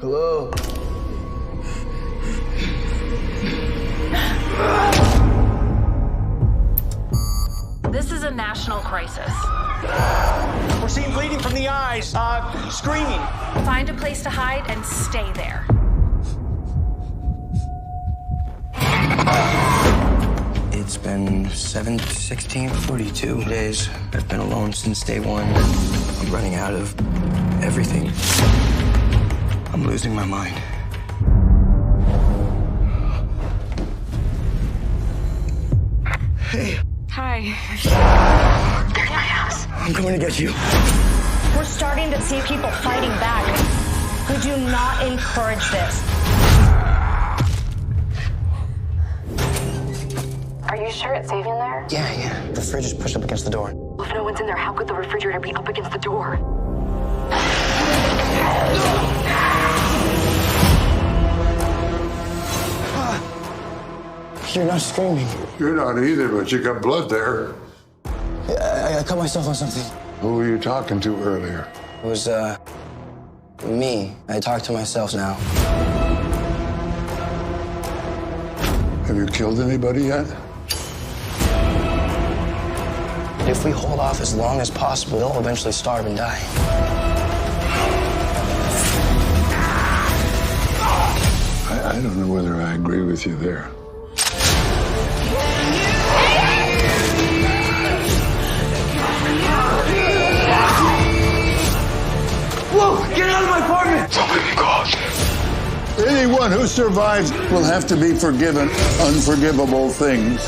Hello? This is a national crisis. We're seeing bleeding from the eyes, screaming. Find a place to hide and stay there. It's been 42 days. I've been alone since day one. I'm running out of everything. I'm losing my mind. Hey. Hi. There's my house. I'm coming to get you. We're starting to see people fighting back. We do not encourage this. Are you sure it's safe in there? Yeah. The fridge is pushed up against the door. If no one's in there, how could the refrigerator be up against the door? You're not screaming. You're not either, but you got blood there. I cut myself on something. Who were you talking to earlier? It was, me. I talk to myself now. Have you killed anybody yet? If we hold off as long as possible, they'll eventually starve and die. I don't know whether I agree with you there. Whoa! Get out of my apartment! Somebody called. Anyone who survives will have to be forgiven unforgivable things.